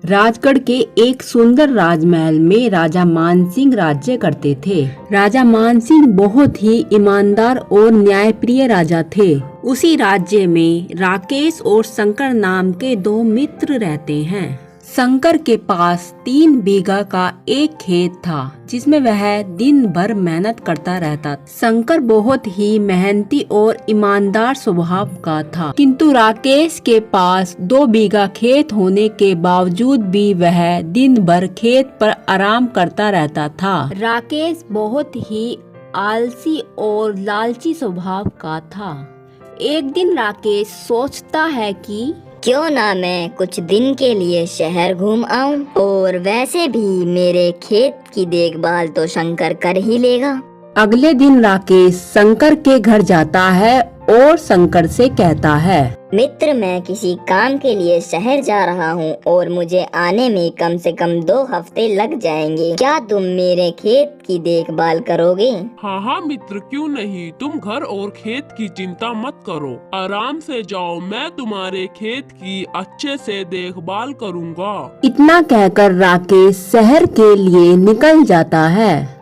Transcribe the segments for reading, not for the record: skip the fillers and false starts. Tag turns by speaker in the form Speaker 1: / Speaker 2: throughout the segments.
Speaker 1: राजगढ़ के एक सुंदर राजमहल में राजा मानसिंह राज्य करते थे। राजा मानसिंह बहुत ही ईमानदार और न्यायप्रिय राजा थे। उसी राज्य में राकेश और शंकर नाम के दो मित्र रहते हैं। शंकर के पास 3 बीघा का एक खेत था जिसमें वह दिन भर मेहनत करता रहता। शंकर बहुत ही मेहनती और ईमानदार स्वभाव का था, किंतु राकेश के पास 2 बीघा खेत होने के बावजूद भी वह दिन भर खेत पर आराम करता रहता था। राकेश बहुत ही आलसी और लालची स्वभाव का था। एक दिन राकेश सोचता है कि
Speaker 2: क्यों ना मैं कुछ दिन के लिए शहर घूम आऊं, और वैसे भी मेरे खेत की देखभाल तो शंकर कर ही लेगा।
Speaker 1: अगले दिन राकेश शंकर के घर जाता है और शंकर से कहता है,
Speaker 2: मित्र, मैं किसी काम के लिए शहर जा रहा हूँ और मुझे आने में कम से कम 2 हफ्ते लग जाएंगे। क्या तुम मेरे खेत की देखभाल करोगे?
Speaker 3: हाँ हाँ मित्र, क्यों नहीं। तुम घर और खेत की चिंता मत करो, आराम से जाओ, मैं तुम्हारे खेत की अच्छे से देखभाल करूँगा।
Speaker 1: इतना कहकर राकेश शहर के लिए निकल जाता है।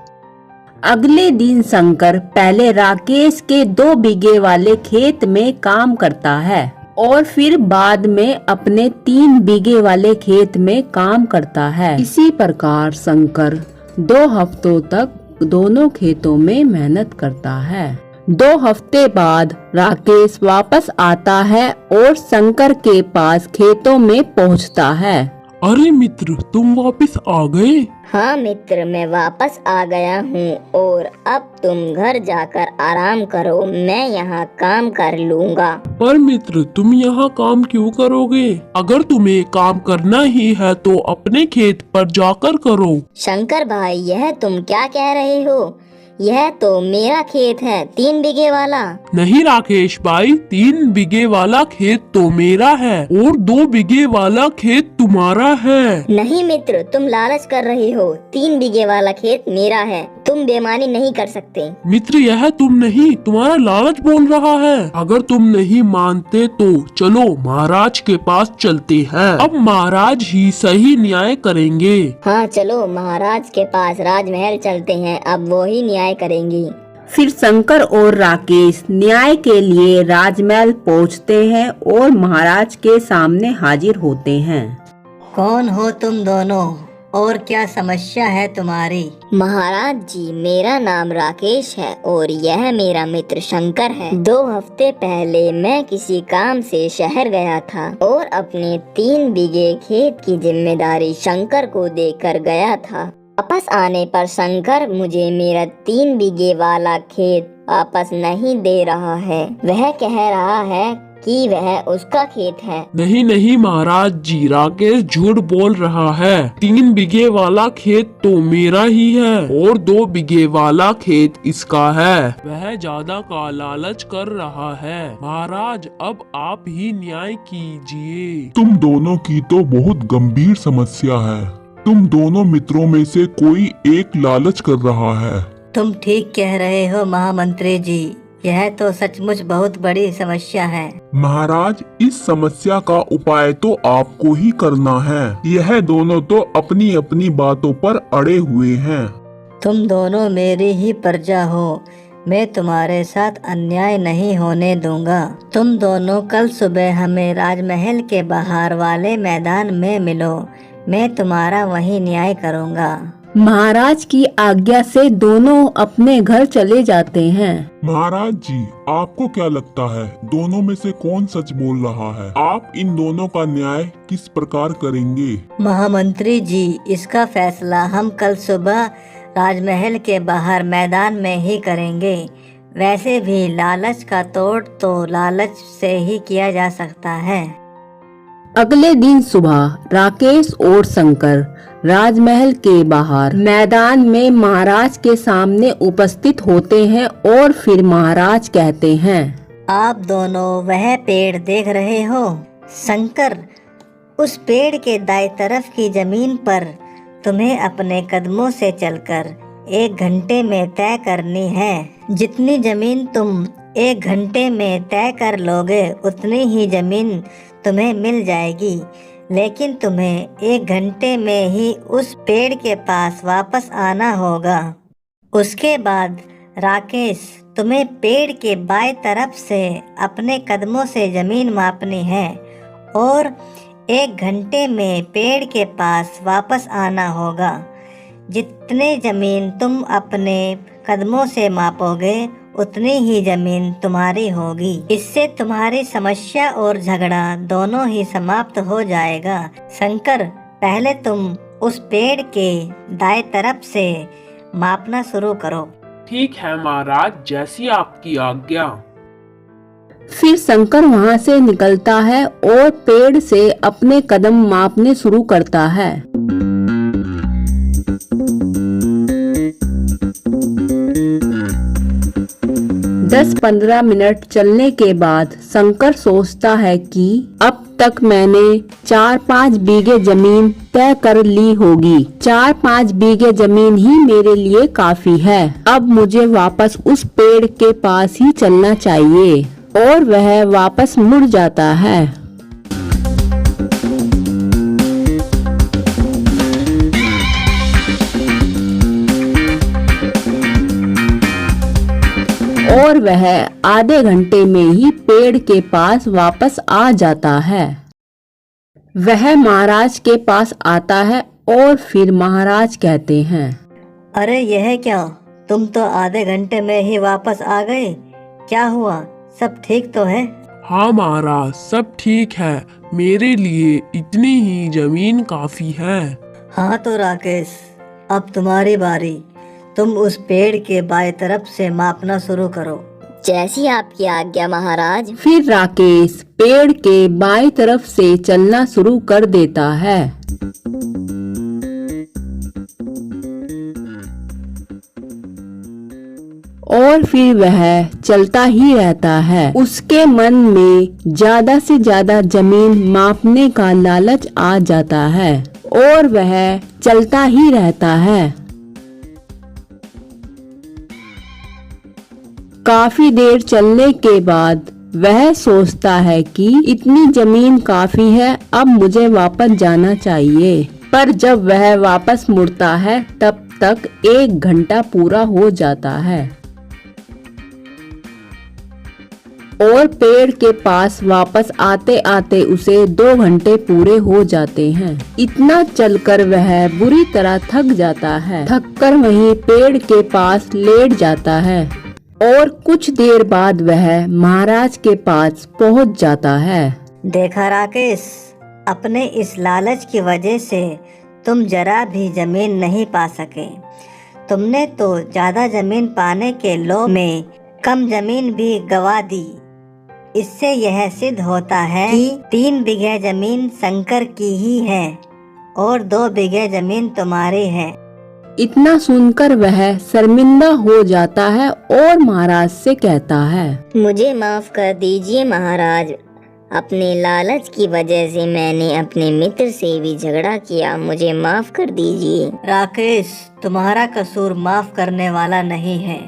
Speaker 1: अगले दिन शंकर पहले राकेश के 2 बीघे वाले खेत में काम करता है और फिर बाद में अपने 3 बीघे वाले खेत में काम करता है। इसी प्रकार शंकर 2 हफ्तों तक दोनों खेतों में मेहनत करता है। 2 हफ्ते बाद राकेश वापस आता है और शंकर के पास खेतों में पहुंचता है।
Speaker 3: अरे मित्र, तुम वापस आ गए?
Speaker 2: हाँ मित्र, मैं वापस आ गया हूँ और अब तुम घर जाकर आराम करो, मैं यहाँ काम कर लूँगा।
Speaker 3: पर मित्र, तुम यहाँ काम क्यों करोगे? अगर तुम्हें काम करना ही है तो अपने खेत पर जाकर करो।
Speaker 2: शंकर भाई, यह तुम क्या कह रहे हो? यह तो मेरा खेत है, 3 बीघे वाला।
Speaker 3: नहीं राकेश भाई, 3 बीघे वाला खेत तो मेरा है और 2 बीघे वाला खेत तुम्हारा है।
Speaker 2: नहीं मित्र, तुम लालच कर रहे हो। 3 बीघे वाला खेत मेरा है, तुम बेईमानी नहीं कर सकते।
Speaker 3: मित्र, यह तुम नहीं, तुम्हारा लालच बोल रहा है। अगर तुम नहीं मानते तो चलो महाराज के पास चलते हैं। अब महाराज ही सही न्याय करेंगे।
Speaker 2: हाँ चलो, महाराज के पास राजमहल चलते हैं, अब वो ही न्याय करेंगे।
Speaker 1: फिर शंकर और राकेश न्याय के लिए राजमहल पहुंचते हैं और महाराज के सामने हाजिर होते हैं।
Speaker 4: कौन हो तुम दोनों और क्या समस्या है तुम्हारी?
Speaker 2: महाराज जी, मेरा नाम राकेश है और यह मेरा मित्र शंकर है। 2 हफ्ते पहले मैं किसी काम से शहर गया था और अपने 3 बीघे खेत की जिम्मेदारी शंकर को देकर गया था। वापस आने पर शंकर मुझे मेरा 3 बीघे वाला खेत वापस नहीं दे रहा है। वह कह रहा है कि वह उसका खेत है।
Speaker 3: नहीं नहीं महाराज जी, राकेश झूठ बोल रहा है। 3 बीघे वाला खेत तो मेरा ही है और 2 बीघे वाला खेत इसका है। वह ज्यादा का लालच कर रहा है। महाराज, अब आप ही न्याय कीजिए।
Speaker 5: तुम दोनों की तो बहुत गंभीर समस्या है। तुम दोनों मित्रों में से कोई एक लालच कर रहा है।
Speaker 4: तुम ठीक कह रहे हो महामंत्री जी, यह तो सचमुच बहुत बड़ी समस्या है।
Speaker 5: महाराज, इस समस्या का उपाय तो आपको ही करना है। यह दोनों तो अपनी अपनी बातों पर अड़े हुए हैं।
Speaker 4: तुम दोनों मेरी ही प्रजा हो, मैं तुम्हारे साथ अन्याय नहीं होने दूंगा। तुम दोनों कल सुबह हमें राजमहल के बाहर वाले मैदान में मिलो, मैं तुम्हारा वही न्याय करूंगा।
Speaker 1: महाराज की आज्ञा से दोनों अपने घर चले जाते हैं।
Speaker 5: महाराज जी, आपको क्या लगता है दोनों में से कौन सच बोल रहा है? आप इन दोनों का न्याय किस प्रकार करेंगे?
Speaker 4: महामंत्री जी, इसका फैसला हम कल सुबह राजमहल के बाहर मैदान में ही करेंगे। वैसे भी लालच का तोड़ तो लालच से ही किया जा सकता है।
Speaker 1: अगले दिन सुबह राकेश और शंकर राजमहल के बाहर मैदान में महाराज के सामने उपस्थित होते हैं और फिर महाराज कहते हैं,
Speaker 4: आप दोनों वह पेड़ देख रहे हो? शंकर, उस पेड़ के दाएं तरफ की जमीन पर तुम्हें अपने कदमों से चलकर 1 घंटे में तय करनी है। जितनी जमीन तुम 1 घंटे में तय कर लोगे उतनी ही जमीन तुम्हें मिल जाएगी। लेकिन तुम्हें 1 घंटे में ही उस पेड़ के पास वापस आना होगा। उसके बाद राकेश, तुम्हें पेड़ के बाएं तरफ से अपने कदमों से जमीन मापनी है और 1 घंटे में पेड़ के पास वापस आना होगा। जितने जमीन तुम अपने कदमों से मापोगे उतनी ही जमीन तुम्हारी होगी। इससे तुम्हारी समस्या और झगड़ा दोनों ही समाप्त हो जाएगा। शंकर, पहले तुम उस पेड़ के दाएं तरफ से मापना शुरू करो।
Speaker 3: ठीक है महाराज, जैसी आपकी आज्ञा।
Speaker 1: फिर शंकर वहां से निकलता है और पेड़ से अपने कदम मापने शुरू करता है। 10-15 मिनट चलने के बाद शंकर सोचता है कि अब तक मैंने 4-5 बीघे जमीन तय कर ली होगी। 4-5 बीघे जमीन ही मेरे लिए काफी है। अब मुझे वापस उस पेड़ के पास ही चलना चाहिए। और वह वापस मुड़ जाता है। और वह आधे घंटे में ही पेड़ के पास वापस आ जाता है। वह महाराज के पास आता है और फिर महाराज कहते हैं,
Speaker 4: अरे यह क्या, तुम तो आधे घंटे में ही वापस आ गए। क्या हुआ, सब ठीक तो है?
Speaker 3: हाँ महाराज, सब ठीक है। मेरे लिए इतनी ही जमीन काफी है।
Speaker 4: हाँ तो राकेश, अब तुम्हारी बारी। तुम उस पेड़ के बाएं तरफ से मापना शुरू करो।
Speaker 2: जैसी आपकी आज्ञा महाराज।
Speaker 1: फिर राकेश पेड़ के बाएं तरफ से चलना शुरू कर देता है। और फिर वह चलता ही रहता है। उसके मन में ज्यादा से ज्यादा जमीन मापने का लालच आ जाता है और वह चलता ही रहता है। काफी देर चलने के बाद वह सोचता है कि इतनी जमीन काफी है, अब मुझे वापस जाना चाहिए। पर जब वह वापस मुड़ता है तब तक 1 घंटा पूरा हो जाता है और पेड़ के पास वापस आते आते उसे 2 घंटे पूरे हो जाते हैं। इतना चलकर वह बुरी तरह थक जाता है। थककर वहीं पेड़ के पास लेट जाता है और कुछ देर बाद वह महाराज के पास पहुंच जाता है।
Speaker 4: देखा राकेश, अपने इस लालच की वजह से तुम जरा भी जमीन नहीं पा सके। तुमने तो ज्यादा जमीन पाने के लोभ में कम जमीन भी गवा दी। इससे यह सिद्ध होता है कि 3 बीघे जमीन शंकर की ही है और 2 बीघे जमीन तुम्हारी है।
Speaker 1: इतना सुनकर वह शर्मिंदा हो जाता है और महाराज से कहता है,
Speaker 2: मुझे माफ कर दीजिए महाराज। अपने लालच की वजह से मैंने अपने मित्र से भी झगड़ा किया। मुझे माफ कर दीजिए।
Speaker 4: राकेश, तुम्हारा कसूर माफ करने वाला नहीं है।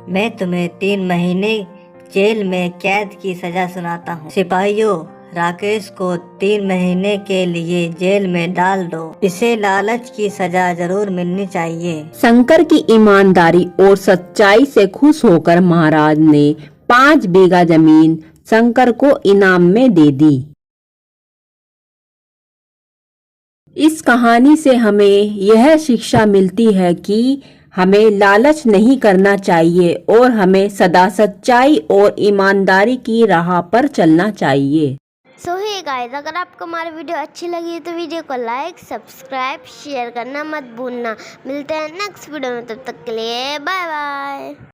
Speaker 4: मैं तुम्हें 3 महीने जेल में कैद की सजा सुनाता हूँ। सिपाहियों, राकेश को 3 महीने के लिए जेल में डाल दो। इसे लालच की सजा जरूर मिलनी चाहिए।
Speaker 1: शंकर की ईमानदारी और सच्चाई से खुश होकर महाराज ने 5 बीघा जमीन शंकर को इनाम में दे दी। इस कहानी से हमें यह शिक्षा मिलती है कि हमें लालच नहीं करना चाहिए और हमें सदा सच्चाई और ईमानदारी की राह पर चलना चाहिए।
Speaker 6: सो हे गाइस, अगर आपको हमारी वीडियो अच्छी लगी तो वीडियो को लाइक, सब्सक्राइब, शेयर करना मत भूलना। मिलते हैं नेक्स्ट वीडियो में, तब तक के लिए बाय बाय।